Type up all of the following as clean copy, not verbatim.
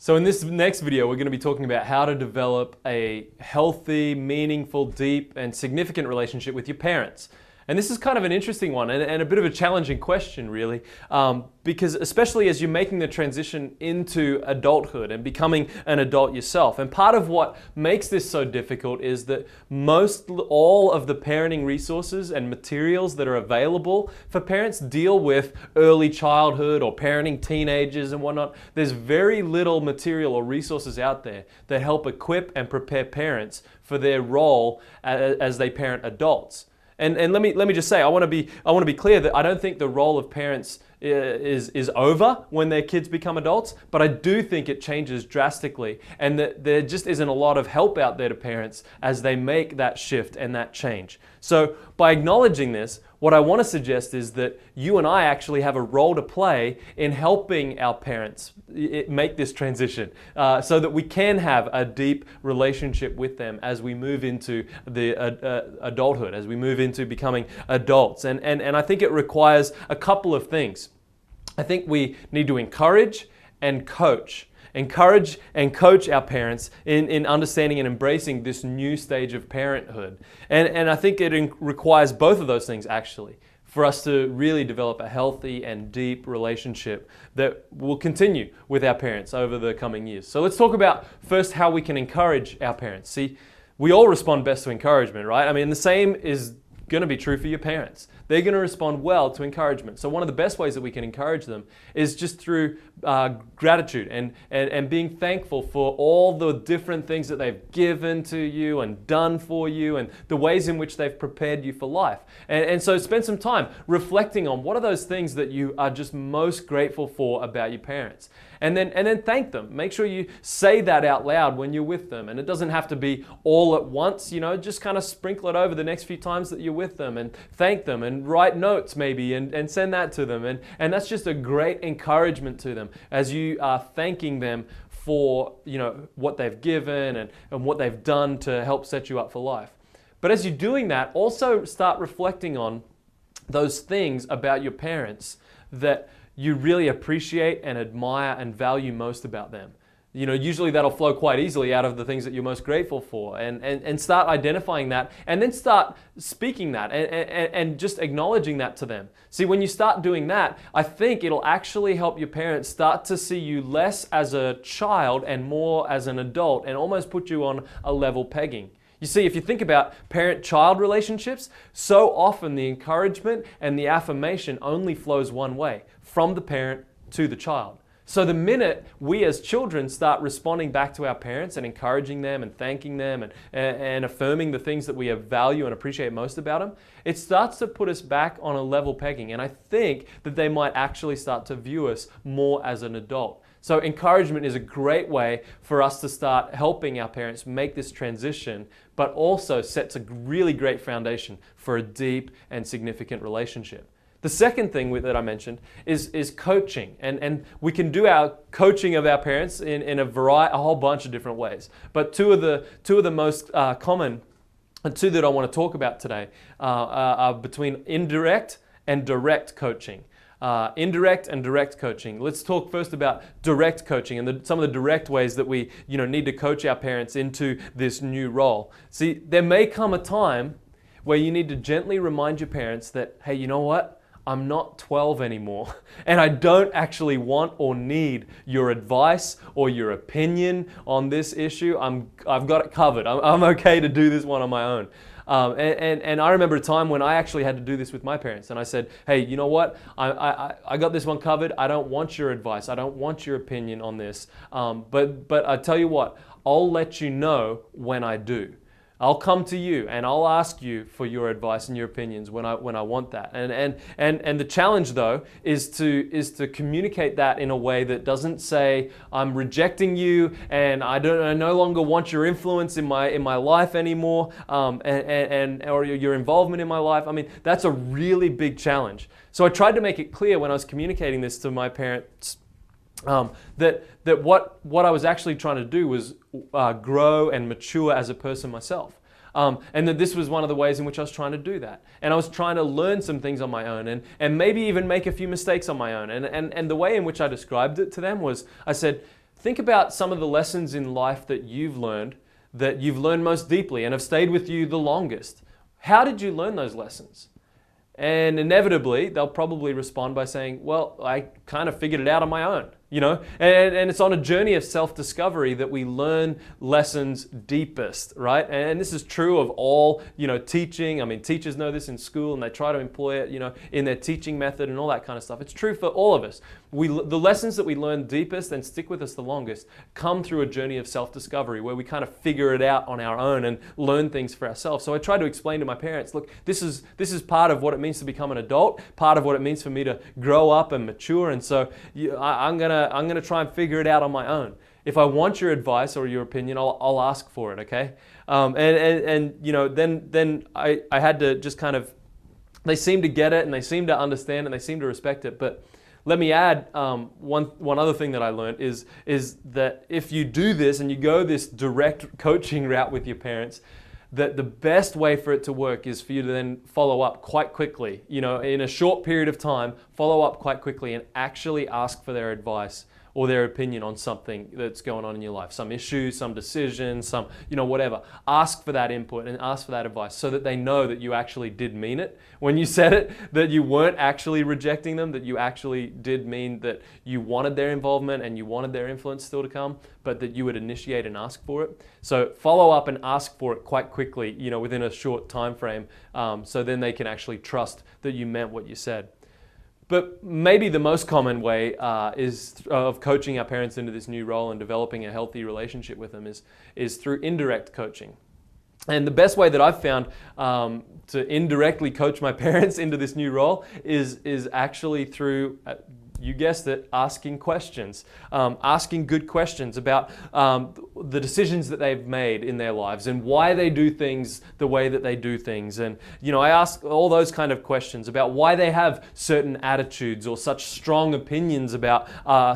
So in this next video, we're going to be talking about how to develop a healthy, meaningful, deep, and significant relationship with your parents. And this is kind of an interesting one and a bit of a challenging question, really, because especially as you're making the transition into adulthood and becoming an adult yourself. And part of what makes this so difficult is that all of the parenting resources and materials that are available for parents deal with early childhood or parenting teenagers and whatnot. There's very little material or resources out there that help equip and prepare parents for their role as they parent adults. And let me just say, I want to be clear that I don't think the role of parents is over when their kids become adults, but I do think it changes drastically, and that there just isn't a lot of help out there to parents as they make that shift and that change. So by acknowledging this, what I want to suggest is that you and I actually have a role to play in helping our parents make this transition so that we can have a deep relationship with them as we move into the adulthood, as we move into becoming adults. And I think it requires a couple of things. I think we need to encourage and coach. Encourage and coach our parents in understanding and embracing this new stage of parenthood. And I think it requires both of those things, actually, for us to really develop a healthy and deep relationship that will continue with our parents over the coming years. So let's talk about first how we can encourage our parents. See, we all respond best to encouragement, right? I mean, the same is going to be true for your parents. They're going to respond well to encouragement. So one of the best ways that we can encourage them is just through gratitude and being thankful for all the different things that they've given to you and done for you and the ways in which they've prepared you for life. And so spend some time reflecting on what are those things that you are just most grateful for about your parents. And then thank them. Make sure you say that out loud when you're with them. And it doesn't have to be all at once, just kind of sprinkle it over the next few times that you're with them and thank them and write notes maybe and send that to them. And that's just a great encouragement to them as you are thanking them for what they've given and what they've done to help set you up for life. But as you're doing that, also start reflecting on those things about your parents that you really appreciate and admire and value most about them. Usually that'll flow quite easily out of the things that you're most grateful for, and start identifying that, and then start speaking that and just acknowledging that to them. See, when you start doing that, I think it'll actually help your parents start to see you less as a child and more as an adult, and almost put you on a level pegging. You see, if you think about parent-child relationships, so often the encouragement and the affirmation only flows one way, from the parent to the child. So the minute we as children start responding back to our parents and encouraging them and thanking them and affirming the things that we value and appreciate most about them, it starts to put us back on a level pegging. And I think that they might actually start to view us more as an adult. So encouragement is a great way for us to start helping our parents make this transition, but also sets a really great foundation for a deep and significant relationship. The second thing that I mentioned is coaching, and we can do our coaching of our parents in a whole bunch of different ways. But two of the most common, and two that I want to talk about today, are between indirect and direct coaching. Indirect and direct coaching. Let's talk first about direct coaching and some of the direct ways that we need to coach our parents into this new role. See, there may come a time where you need to gently remind your parents that, hey, you know what? I'm not 12 anymore, and I don't actually want or need your advice or your opinion on this issue. I've got it covered. I'm okay to do this one on my own. And I remember a time when I actually had to do this with my parents, and I said, hey, you know what? I got this one covered. I don't want your advice. I don't want your opinion on this. But I tell you what, I'll let you know when I do. I'll come to you and I'll ask you for your advice and your opinions when I want that. And the challenge though is to communicate that in a way that doesn't say I'm rejecting you and I no longer want your influence in my life anymore, or your involvement in my life. I mean, that's a really big challenge. So I tried to make it clear when I was communicating this to my parents that what I was actually trying to do was grow and mature as a person myself. And that this was one of the ways in which I was trying to do that. And I was trying to learn some things on my own and maybe even make a few mistakes on my own. And the way in which I described it to them was, I said, think about some of the lessons in life that you've learned most deeply and have stayed with you the longest. How did you learn those lessons? And inevitably, they'll probably respond by saying, well, I kind of figured it out on my own, and it's on a journey of self-discovery that we learn lessons deepest, right? And this is true of all, teaching. I mean, teachers know this in school and they try to employ it, in their teaching method and all that kind of stuff. It's true for all of us. The lessons that we learn deepest and stick with us the longest come through a journey of self-discovery where we kind of figure it out on our own and learn things for ourselves. So I tried to explain to my parents, look, this is part of what it means to become an adult, part of what it means for me to grow up and mature, and so I'm gonna try and figure it out on my own. If I want your advice or your opinion, I'll ask for it, okay? Then I had to just kind of, they seem to get it and they seem to understand and they seem to respect it. But let me add one other thing that I learned is that if you do this and you go this direct coaching route with your parents, that the best way for it to work is for you to then follow up quite quickly, in a short period of time, follow up quite quickly and actually ask for their advice or their opinion on something that's going on in your life, some issue, some decision, some, whatever. Ask for that input and ask for that advice so that they know that you actually did mean it when you said it, that you weren't actually rejecting them, that you actually did mean that you wanted their involvement and you wanted their influence still to come, but that you would initiate and ask for it. So follow up and ask for it quite quickly, within a short time frame, so then they can actually trust that you meant what you said. But maybe the most common way of coaching our parents into this new role and developing a healthy relationship with them is through indirect coaching. And the best way that I've found to indirectly coach my parents into this new role is actually through, you guessed it, asking questions, asking good questions about the decisions that they've made in their lives and why they do things the way that they do things. And, I ask all those kind of questions about why they have certain attitudes or such strong opinions about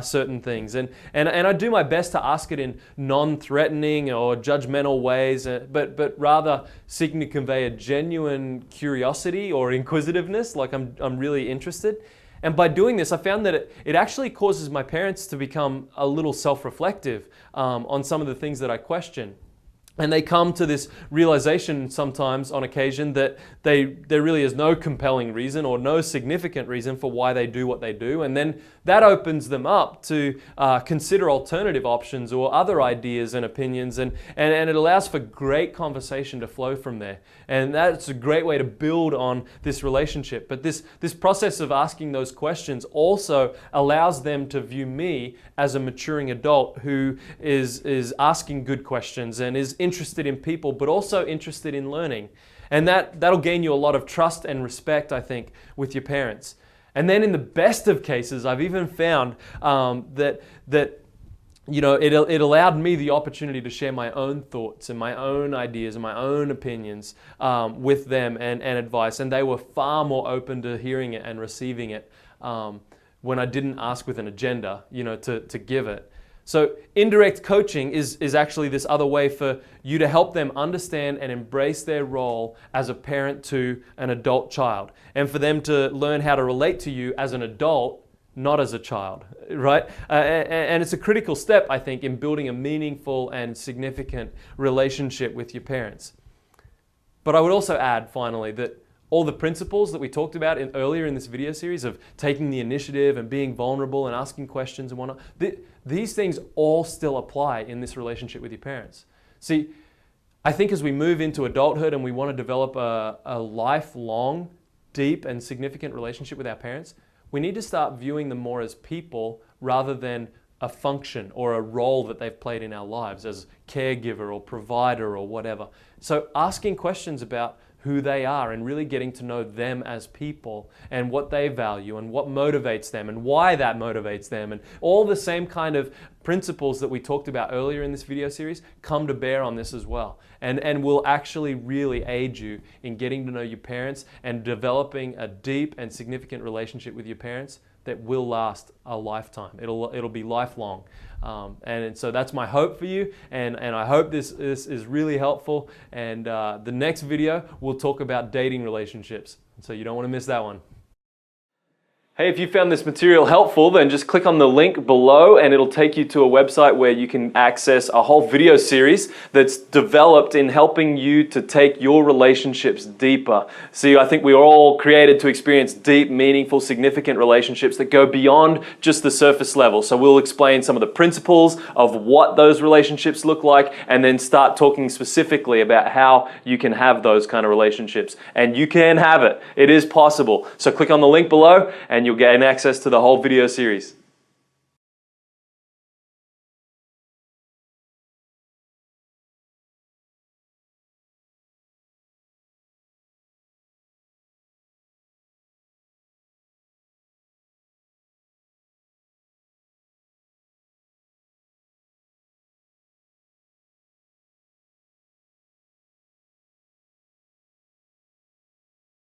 certain things. And I do my best to ask it in non-threatening or judgmental ways, but rather seeking to convey a genuine curiosity or inquisitiveness, like I'm really interested. And by doing this, I found that it actually causes my parents to become a little self-reflective on some of the things that I question. And they come to this realization sometimes on occasion that there really is no compelling reason or no significant reason for why they do what they do. And then that opens them up to consider alternative options or other ideas and opinions. And it allows for great conversation to flow from there. And that's a great way to build on this relationship. But this process of asking those questions also allows them to view me as a maturing adult who is asking good questions and is interested in people, but also interested in learning. And that'll gain you a lot of trust and respect, I think, with your parents. And then in the best of cases, I've even found that it allowed me the opportunity to share my own thoughts and my own ideas and my own opinions with them and advice. And they were far more open to hearing it and receiving it when I didn't ask with an agenda, to give it. So indirect coaching is actually this other way for you to help them understand and embrace their role as a parent to an adult child, and for them to learn how to relate to you as an adult, not as a child, right? And it's a critical step, I think, in building a meaningful and significant relationship with your parents. But I would also add, finally, that all the principles that we talked about earlier in this video series of taking the initiative and being vulnerable and asking questions and whatnot, these things all still apply in this relationship with your parents. See, I think as we move into adulthood and we want to develop a lifelong, deep and significant relationship with our parents, we need to start viewing them more as people rather than a function or a role that they've played in our lives as caregiver or provider or whatever. So asking questions about who they are and really getting to know them as people and what they value and what motivates them and why that motivates them, and all the same kind of principles that we talked about earlier in this video series come to bear on this as well, and will actually really aid you in getting to know your parents and developing a deep and significant relationship with your parents that will last a lifetime. It'll be lifelong. And so that's my hope for you, and I hope this is really helpful. And the next video, we'll talk about dating relationships. So you don't want to miss that one. Hey, if you found this material helpful, then just click on the link below and it'll take you to a website where you can access a whole video series that's developed in helping you to take your relationships deeper. See, I think we are all created to experience deep, meaningful, significant relationships that go beyond just the surface level. So we'll explain some of the principles of what those relationships look like and then start talking specifically about how you can have those kind of relationships. And you can have it. It is possible. So click on the link below and you'll gain access to the whole video series.